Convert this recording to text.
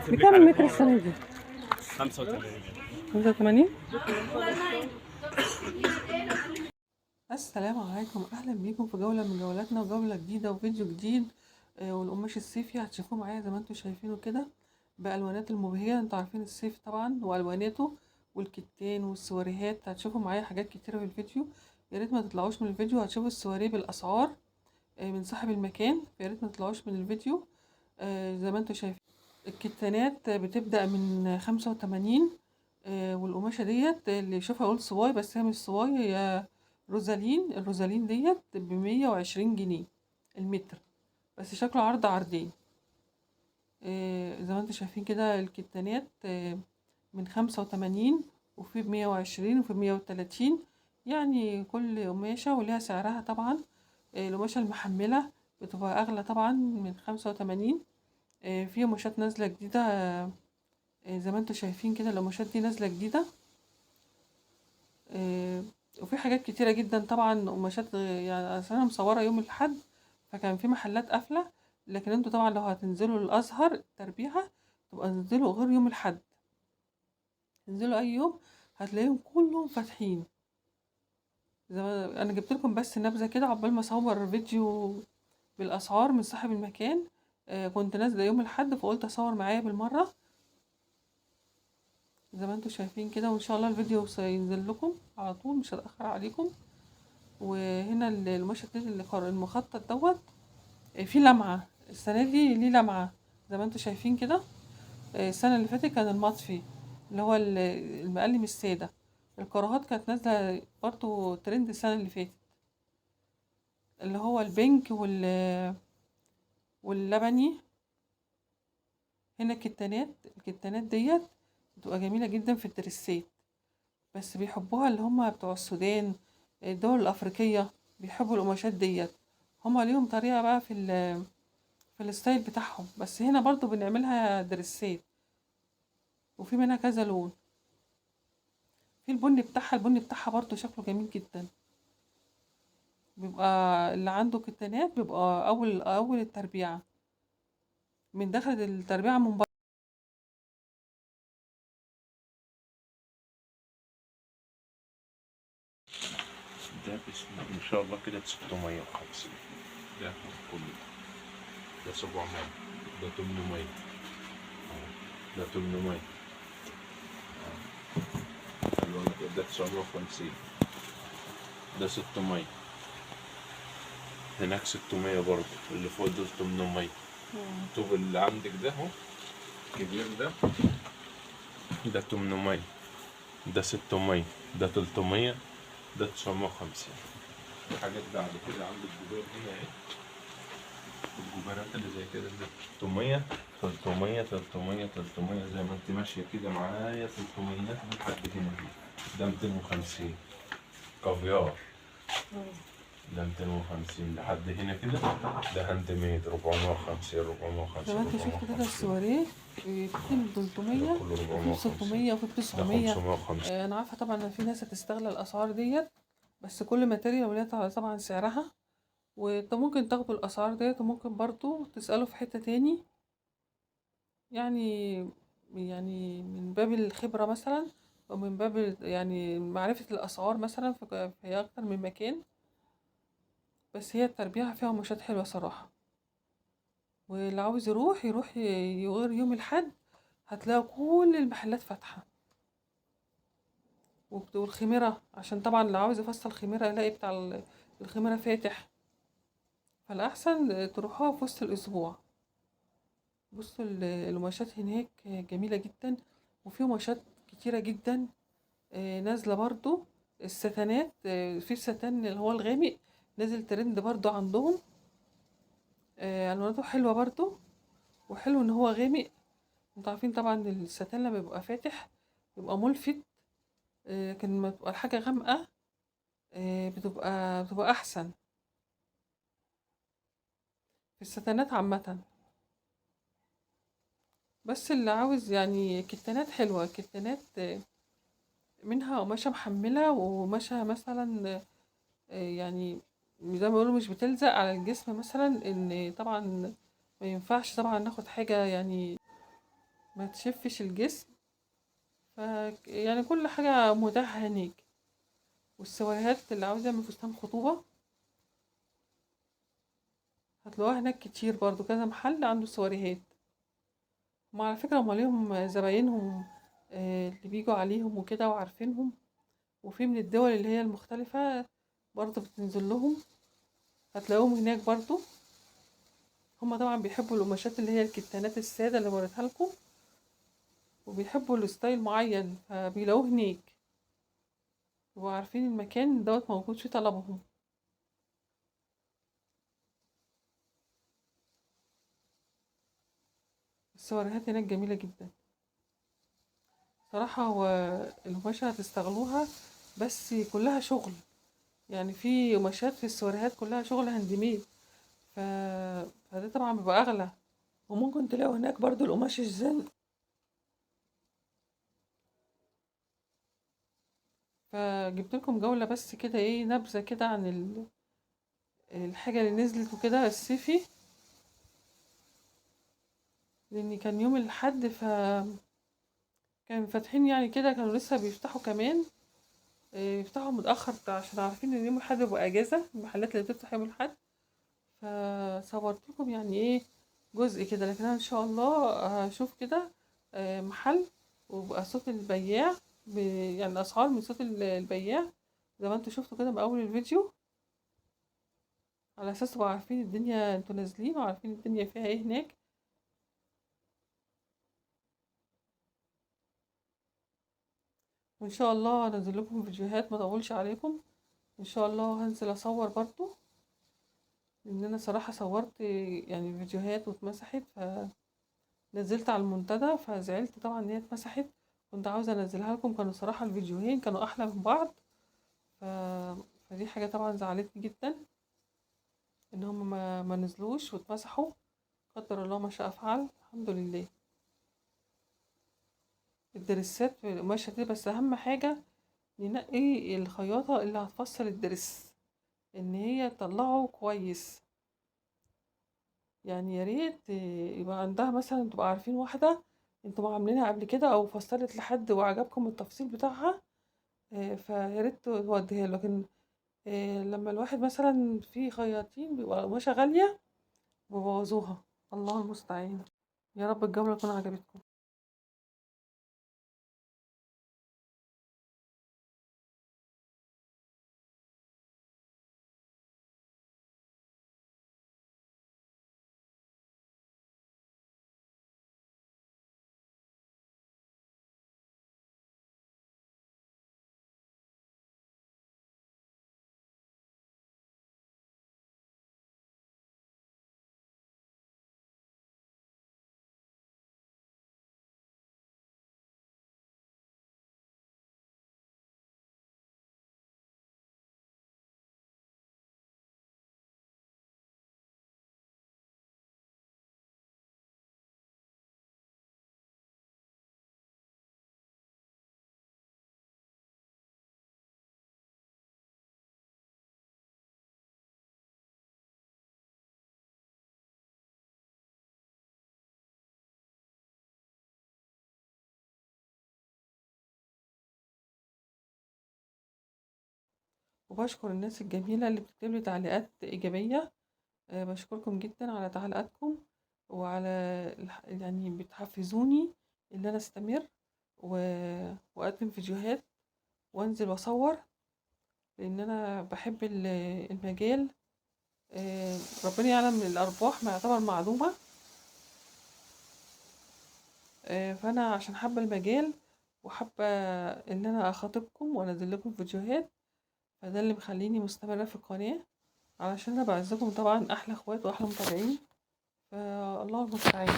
بكام المتر السنة دي؟ 85. 85. السلام عليكم، اهلا بيكم في جولة من جولاتنا وجولة جديدة وفيديو جديد. والقماش الصيفي هتشوفوه معايا زي ما انتم شايفينه كده بالوانات المبهجة. انتوا عارفين الصيف طبعا والواناته والكتان والسواريهات. هتشوفوا معايا حاجات كتيرة في الفيديو، يا ريت ما تطلعوش من الفيديو. هتشوفوا السواريه بالاسعار من صاحب المكان، يا ريت ما تطلعوش من الفيديو. زي ما انتم شايفين الكتانات بتبدأ من 85. والقماشة ديت اللي يشوفها يقول صواي، بس هي مش صواي، هي روزالين. الروزالين ديت ب120 جنيه المتر، بس شكله عرض عرضين. زي ما انتم شايفين كده الكتانات من 85، وفي ب120 وفي ب130. يعني كل قماشة وليها سعرها طبعا. القماشة المحملة بتبقى أغلى طبعا من 85. في قماشات نازلة جديدة. زي ما انتوا شايفين كده القماشات دي نازلة جديدة. وفي حاجات كتيرة جدا طبعا قماشات. يعني أصل أنا مصورة يوم الأحد فكان في محلات قافلة، لكن انتوا طبعا لو هتنزلوا الأزهر تربيعة تبقى تنزلوا غير يوم الأحد، تنزلوا أي يوم هتلاقيهم كلهم فاتحين. زي ما أنا جبت لكم بس نبذة كده عقبال ما أصور فيديو بالأسعار من صاحب المكان. كنت نازلة يوم الأحد فقلت أصور معايا بالمرة زي ما انتوا شايفين كده. وان شاء الله الفيديو سينزل لكم على طول، مش هتأخر عليكم. وهنا المشهد المخطط دوت فيه لمعة. السنة دي ليه لمعة زي ما انتوا شايفين كده. السنة اللي فاتت كان المطفي اللي هو المقلم السادة. الكراهات كانت نازلة برضو ترند السنة اللي فاتت، اللي هو البينك واللبني. هنا الكتانات ديت بتبقى جميلة جدا في الدريسات، بس بيحبوها اللي هم بتوع السودان، الدول الأفريقية بيحبوا القماشات ديت. هما ليهم طريقة بقى في الستايل بتاعهم، بس هنا برضو بنعملها دريسات وفي منها كذا لون. في البني بتاعها برضو شكله جميل جدا. بيبقى اللي عنده كتانات بيبقى أول التربيعة، من داخل التربيعة من بره. ده بسم الله ما شاء الله كده 650. ده كله ده 700، ده 800، ده 800. ده 950، ده 600. هناك 600 برضه، اللي فوق دول 800. الطوب اللي عندك ده اهو الكبير ده 800، ده 600، ده 300، ده 950. في حاجات بعد كده عندك جبال هنا اهي، الجبارات اللي زي كده اللي 300 300 300 300 زي ما انت ماشيه كده معايا 300 لحد هنا. ده 250 كافيار، ده 250 لحد هنا كده. ده هاند ميد 450 زي ما 450 انت شفت كده 450. السواريه في ب ده 300 كله وفي ب 450. 600 وفي ب ده 900. 550. انا عارفه طبعا ان في ناس هتستغل الاسعار ديت، بس كل ماتيريال وليها طبعا سعرها. وانت ممكن تاخدوا الاسعار ديت وممكن برضو تسألوا في حتة تاني. يعني يعني من باب الخبرة مثلا، ومن باب يعني معرفة الاسعار مثلا في اكتر من مكان. بس هي التربية فيها مشات حلوة صراحة، واللي عاوز يروح يغير يوم الحد هتلاقوا كل المحلات فاتحة. والخميرة عشان طبعا اللي عاوز يفصل خميرة يلاقي بتاع الخميرة فاتح. فالأحسن تروحوها في وسط الأسبوع. بصوا القماشات هناك جميلة جدا، وفي قماشات كتيرة جدا نازلة برضو. الستانات في الستان اللي هو الغامق نازل ترند برضو عندهم. ألواناته حلوة برضو، وحلو ان هو غامق. انتوا عارفين طبعا الستان لما بيبقى فاتح بيبقى ملفت، لكن لما تبقى الحاجة غامقة بتبقى أحسن في الستانات عامة. بس اللي عاوز يعني كتانات حلوة، كتانات منها قماشة محملة وقماشة مثلا يعني زي ما بيقولوا مش بتلزق على الجسم مثلا. ان طبعا ما ينفعش طبعا ناخد حاجة يعني ما تشفش الجسم. ف يعني كل حاجة متاحة هناك. والسواريهات اللي عاوز يعمل فستان خطوبة هتلاقوها هناك كتير برضو، كذا محل عنده سواريهات. هما على فكرة هما ليهم زباينهم اللي بيجوا عليهم وكده وعارفينهم. وفي من الدول اللي هي المختلفة برضو بتنزل لهم، هتلاقوهم هناك برضو. هما طبعا بيحبوا القماشات اللي هي الكتانات السادة اللي وريتها لكم، وبيحبوا الستايل معين فبيلاقوه هناك، وعارفين المكان دوت موجود فيه طلبهم. السواريهات هناك جميلة جدا صراحة. هو القماشة هتستغلوها بس كلها شغل، يعني في قماشات في السواريهات كلها شغل هاند ميد. ف... فده طبعا بيبقى أغلى. وممكن تلاقوا هناك برضو القماش الزن. فجبت لكم جولة بس كده، ايه، نبذة كده عن الحاجة اللي نزلت وكده الصيفي، لأن كان يوم الأحد كان فاتحين يعني كده، كانوا لسه بيفتحوا كمان. يفتحوا متأخر عشان عارفين ان يوم الأحد بيبقى اجازة المحلات اللي بتفتح يوم الأحد. فصورت لكم يعني ايه جزء كده، لكن انا ان شاء الله هشوف كده محل وبقى صوت البياع يعني الاسعار من صوت البياع زي ما انتوا شفتوا كده من اول الفيديو، على اساس تبقوا عارفين الدنيا انتوا نازلين وعارفين الدنيا فيها ايه هناك. وان شاء الله هنزل لكم فيديوهات ما اطولش عليكم. ان شاء الله هنزل اصور برضو، لان انا صراحة صورت يعني فيديوهات واتمسحت، فنزلت على المنتدى فزعلت طبعا ان هي اتمسحت. كنت عاوزة انزلها لكم، كانوا صراحة الفيديوهين كانوا احلى من بعض. ف... فدي حاجة طبعا زعلتني جدا ان هم ما نزلوش واتمسحوا. قدر الله ما شاء فعل، الحمد لله. الدرسات في القماشة دي بس اهم حاجة ننقي الخياطة اللي هتفصل الدرس، ان هي تطلعه كويس. يعني يا ريت يبقى عندها مثلا، تبقى عارفين واحدة انتوا عاملينها قبل كده او فصلت لحد وعجبكم التفصيل بتاعها، فيا ريت توديها. لكن لما الواحد مثلا في خياطين بيبقى قماشة غالية وبوظوها. الله المستعان. يا رب الجولة تكون عجبتكم. وبشكر الناس الجميلة اللي بتكتب لي تعليقات إيجابية. بشكركم جدا على تعليقاتكم وعلى يعني بتحفزوني ان انا استمر واقدم فيديوهات وانزل واصور، لان انا بحب المجال. ربنا يعلم الارباح ما يعتبر معلومة. فانا عشان حابة المجال وحابة ان انا اخاطبكم وانزل لكم فيديوهات، فده اللي مخليني مستمرة في القناة، علشان انا بعزكم طبعا احلى اخوات واحلى متابعين. فالله المستعان.